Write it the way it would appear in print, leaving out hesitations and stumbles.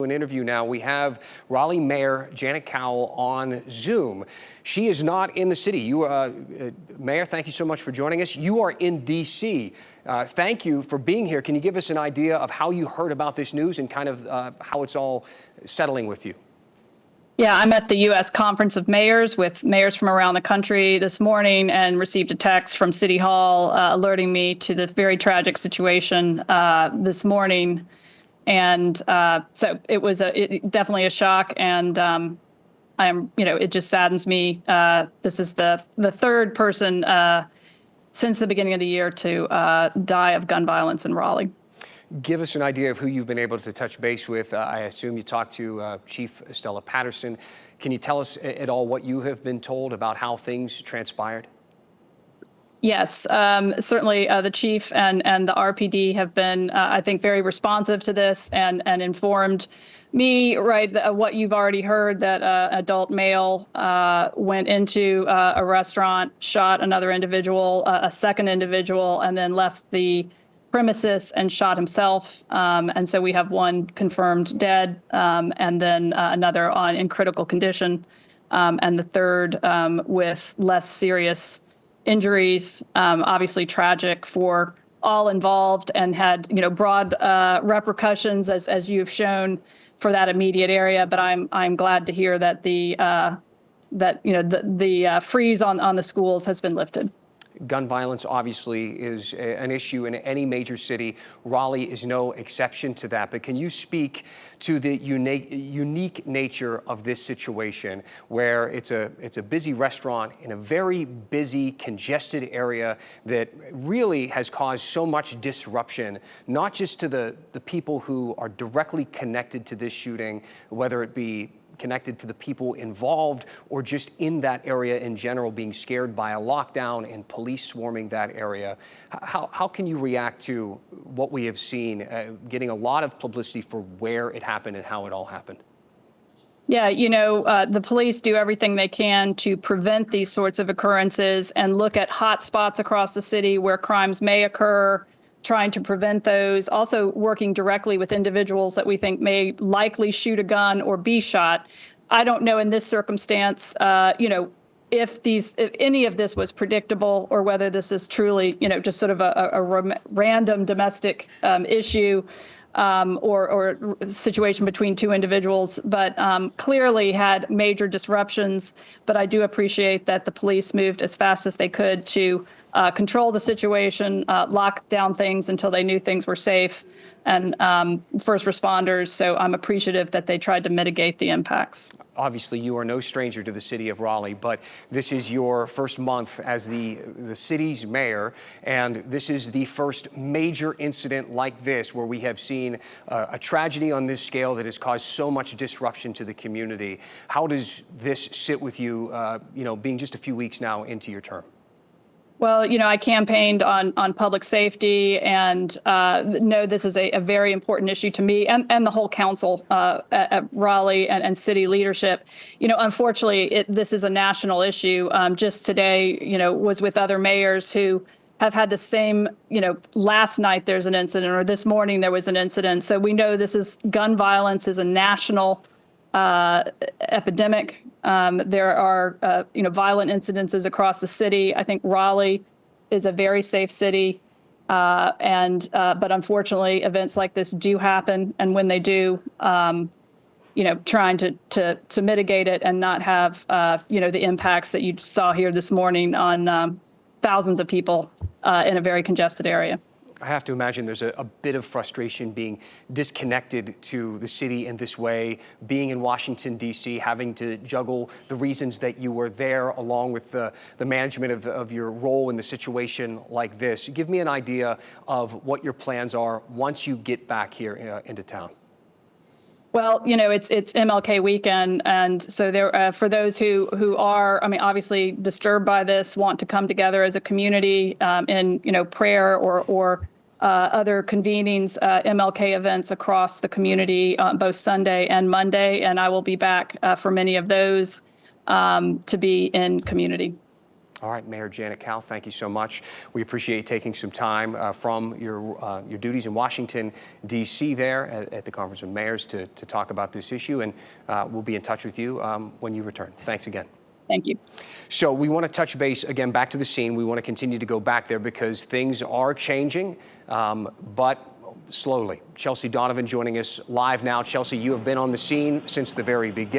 An interview now. We have Raleigh Mayor Janet Cowell on Zoom. She is not in the city. Mayor, thank you so much for joining us. You are in D.C. Thank you for being here. Can you give us an idea of how you heard about this news and kind of how it's all settling with you? Yeah, I'm at the U.S. Conference of Mayors with mayors from around the country this morning and received a text from City Hall alerting me to this very tragic situation this morning. And so it was definitely a shock, and it just saddens me. This is the third person since the beginning of the year to die of gun violence in Raleigh. Give us an idea of who you've been able to touch base with. I assume you talked to Chief Stella Patterson. Can you tell us at all what you have been told about how things transpired? Yes, certainly the chief and the RPD have been, I think, very responsive to this and informed me, what you've already heard, that an adult male went into a restaurant, shot another individual, a second individual, and then left the premises and shot himself. And so we have one confirmed dead, and then another in critical condition, and the third with less serious injuries. Obviously tragic for all involved, and had broad repercussions as you've shown for that immediate area. But I'm glad to hear that the freeze on the schools has been lifted. Gun violence obviously is an issue in any major city. Raleigh is no exception to that. But can you speak to the unique nature of this situation, where it's a busy restaurant in a very busy, congested area that really has caused so much disruption, not just to the people who are directly connected to this shooting, whether it be connected to the people involved or just in that area in general, being scared by a lockdown and police swarming that area. How can you react to what we have seen, getting a lot of publicity for where it happened and how it all happened? Yeah, the police do everything they can to prevent these sorts of occurrences and look at hot spots across the city where crimes may occur, trying to prevent those, also working directly with individuals that we think may likely shoot a gun or be shot. I don't know in this circumstance, if any of this was predictable, or whether this is truly, just sort of a random domestic issue or situation between two individuals, but clearly had major disruptions. But I do appreciate that the police moved as fast as they could to control the situation, lock down things until they knew things were safe, and first responders. So I'm appreciative that they tried to mitigate the impacts. Obviously, you are no stranger to the city of Raleigh, but this is your first month as the city's mayor, and this is the first major incident like this, where we have seen a tragedy on this scale that has caused so much disruption to the community. How does this sit with you, being just a few weeks now into your term? Well, I campaigned on public safety, and know this is a very important issue to me and the whole council at Raleigh and city leadership. Unfortunately, this is a national issue. Just today, was with other mayors who have had the same, last night there's an incident, or this morning there was an incident. So we know gun violence is a national epidemic. There are, violent incidences across the city. I think Raleigh is a very safe city, but unfortunately, events like this do happen. And when they do, trying to mitigate it and not have, the impacts that you saw here this morning on thousands of people in a very congested area. I have to imagine there's a bit of frustration being disconnected to the city in this way, being in Washington, D.C., having to juggle the reasons that you were there, along with the management of your role in the situation like this. Give me an idea of what your plans are once you get back here into town. Well, it's MLK weekend, and so there for those who are, obviously disturbed by this, want to come together as a community in prayer or other convenings, MLK events across the community, both Sunday and Monday, and I will be back for many of those to be in community. All right, Mayor Janet Cowell, thank you so much. We appreciate you taking some time from your duties in Washington, D.C. there at the Conference of Mayors to talk about this issue, and we'll be in touch with you when you return. Thanks again. Thank you. So we want to touch base again back to the scene. We want to continue to go back there because things are changing, but slowly. Chelsea Donovan joining us live now. Chelsea, you have been on the scene since the very beginning.